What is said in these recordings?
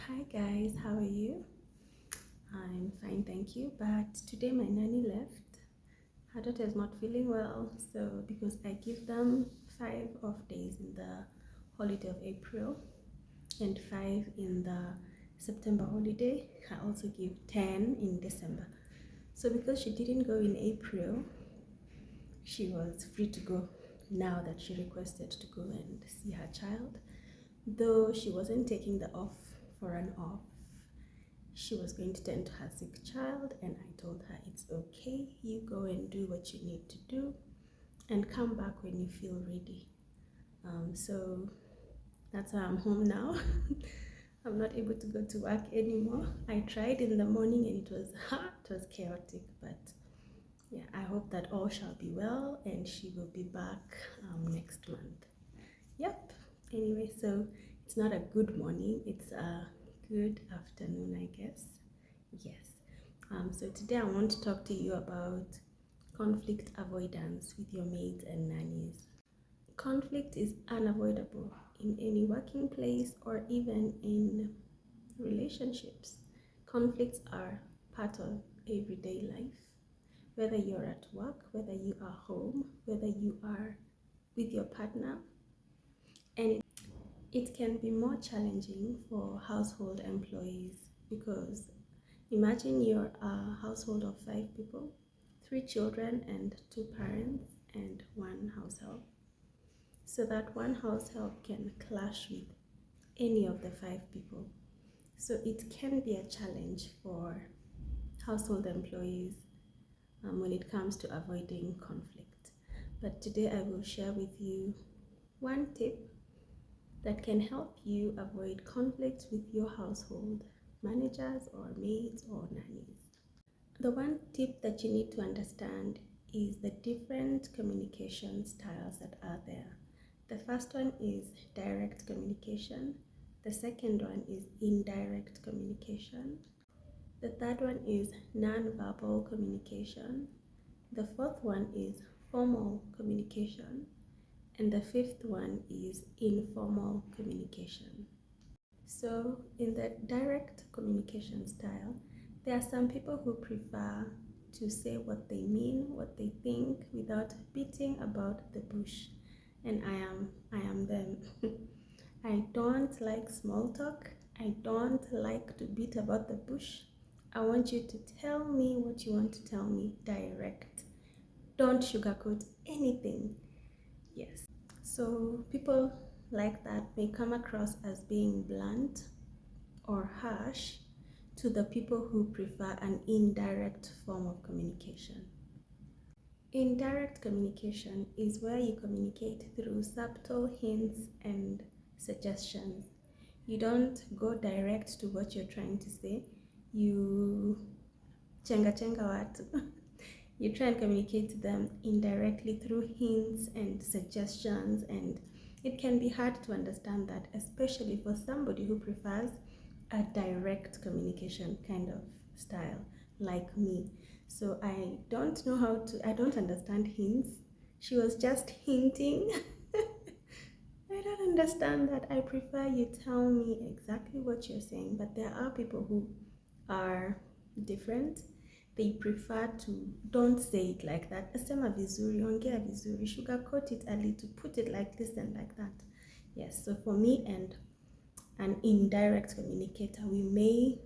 Hi guys, how are you? I'm fine, thank you. But today my nanny left. Her daughter is not feeling well, so because I give them 5 off days in the holiday of April and 5 in the September holiday, I also give 10 in December. So because she didn't go in April, she was free to go now that she requested to go and see her child. Though she wasn't taking the off for an off, she was going to tend to her sick child, and I told her it's okay, you go and do what you need to do and come back when you feel ready. So that's why I'm home now. I'm not able to go to work anymore. I tried in the morning and it was chaotic, but yeah, I hope that all shall be well and she will be back next month. Yep. Anyway, so it's not a good morning, it's a good afternoon, I guess. Yes. So today I want to talk to you about conflict avoidance with your maids and nannies. Conflict is unavoidable in any working place or even in relationships. Conflicts are part of everyday life, whether you're at work, whether you are home, whether you are with your partner, and it can be more challenging for household employees because imagine you're a household of 5 people, 3 children and 2 parents and one house help. So that one house help can clash with any of the 5 people. So it can be a challenge for household employees when it comes to avoiding conflict. But today I will share with you one tip that can help you avoid conflict with your household managers or maids or nannies. The one tip that you need to understand is the different communication styles that are there. The first one is direct communication. The second one is indirect communication. The third one is non-verbal communication. The fourth one is formal communication. And the fifth one is informal communication. So in the direct communication style, there are some people who prefer to say what they mean, what they think, without beating about the bush. And I am them. I don't like small talk. I don't like to beat about the bush. I want you to tell me what you want to tell me direct. Don't sugarcoat anything. Yes. So people like that may come across as being blunt or harsh to the people who prefer an indirect form of communication. Indirect communication is where you communicate through subtle hints and suggestions. You don't go direct to what you're trying to say. You chenga watu. You try and communicate to them indirectly through hints and suggestions, and it can be hard to understand that, especially for somebody who prefers a direct communication kind of style like me. So I don't know how to, I don't understand hints. She was just hinting. I don't understand that. I prefer you tell me exactly what you're saying, but there are people who are different. They prefer to don't say it like that. Sema vizuri, ongea vizuri, sugarcoat it a little, put it like this and like that. Yes, so for me and an indirect communicator, we may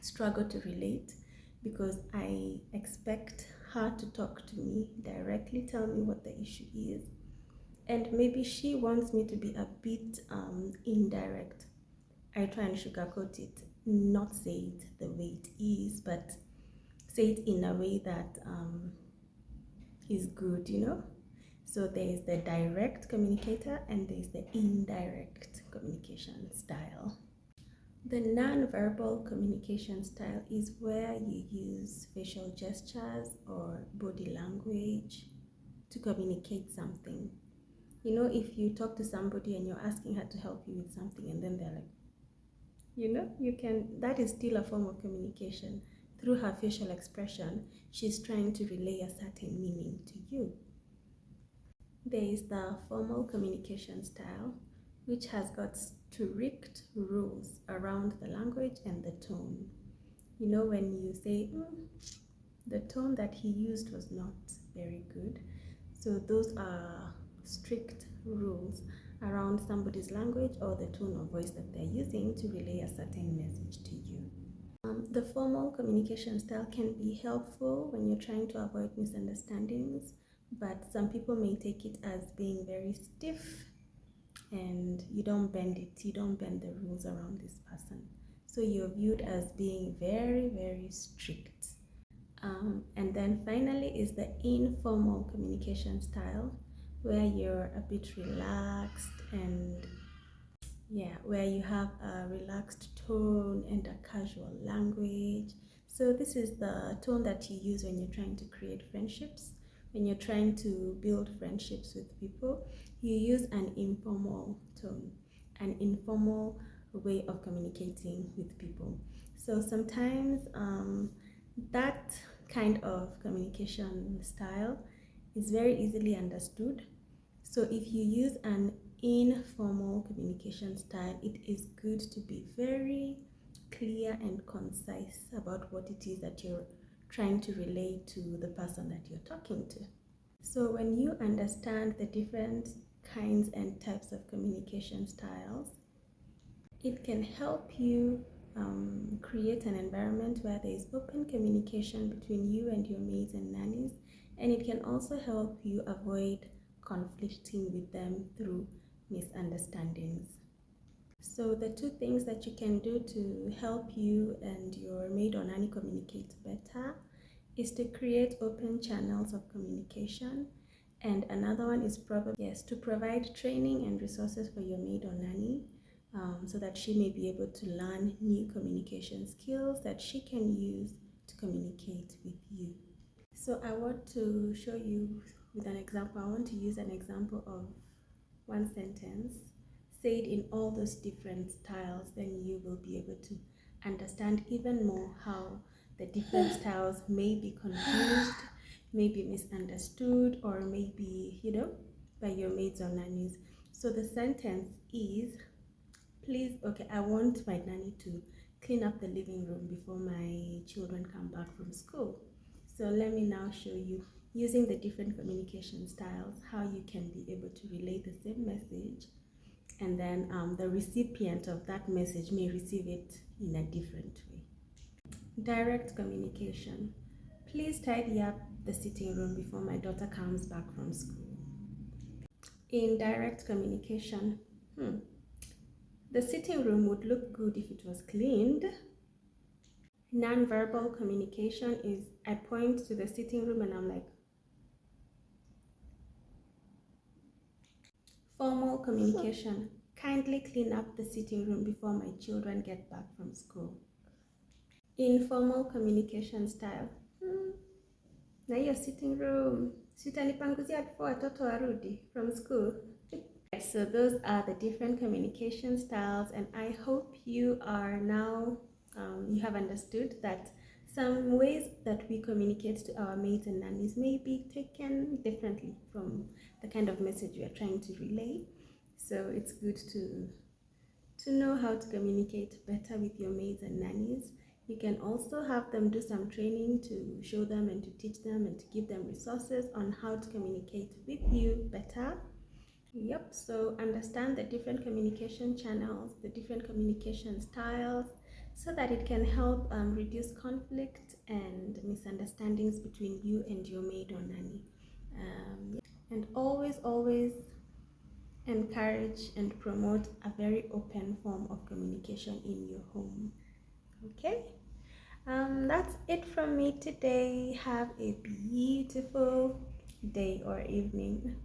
struggle to relate because I expect her to talk to me directly, tell me what the issue is, and maybe she wants me to be a bit indirect. I try and sugarcoat it, not say it the way it is, but say it in a way that is good, you know. So there is the direct communicator and there is the indirect communication style. The non-verbal communication style is where you use facial gestures or body language to communicate something. You know, if you talk to somebody and you're asking her to help you with something and then they're like, that is still a form of communication. Through her facial expression, she's trying to relay a certain meaning to you. There is the formal communication style, which has got strict rules around the language and the tone. You know, when you say, the tone that he used was not very good. So those are strict rules around somebody's language or the tone of voice that they're using to relay a certain message to you. The formal communication style can be helpful when you're trying to avoid misunderstandings, but some people may take it as being very stiff and you don't bend the rules around this person. So you're viewed as being very, very strict. And then finally is the informal communication style, where you're a bit relaxed and where you have a relaxed tone and a casual language. So this is the tone that you use when you're trying to create friendships, when you're trying to build friendships with people. You use an informal tone, an informal way of communicating with people. So sometimes that kind of communication style is very easily understood. So if you use an informal communication style, it is good to be very clear and concise about what it is that you're trying to relay to the person that you're talking to. So when you understand the different kinds and types of communication styles, it can help you create an environment where there is open communication between you and your maids and nannies, and it can also help you avoid conflicting with them through misunderstandings. So the two things that you can do to help you and your maid or nanny communicate better is to create open channels of communication, and another one is probably to provide training and resources for your maid or nanny, so that she may be able to learn new communication skills that she can use to communicate with you. So I want to show you with an example. I want to use an example of one sentence said in all those different styles. Then you will be able to understand even more how the different styles may be confused, may be misunderstood, or may be, by your maids or nannies. So the sentence is, I want my nanny to clean up the living room before my children come back from school. So let me now show you, using the different communication styles, how you can be able to relay the same message, and then the recipient of that message may receive it in a different way. Direct communication. Please tidy up the sitting room before my daughter comes back from school. In direct communication, the sitting room would look good if it was cleaned. Non-verbal communication is, I point to the sitting room and I'm like. Formal communication. Kindly clean up the sitting room before my children get back from school. Informal communication style. Na hiyo sitting room, sitanipanguzia before watoto warudi from school. So those are the different communication styles, and I hope you are now, you have understood that some ways that we communicate to our maids and nannies may be taken differently from the kind of message we are trying to relay. So it's good to know how to communicate better with your maids and nannies. You can also have them do some training to show them and to teach them and to give them resources on how to communicate with you better. So understand the different communication channels, the different communication styles, so that it can help reduce conflict and misunderstandings between you and your maid or nanny. And always encourage and promote a very open form of communication in your home. Okay? That's it from me today. Have a beautiful day or evening.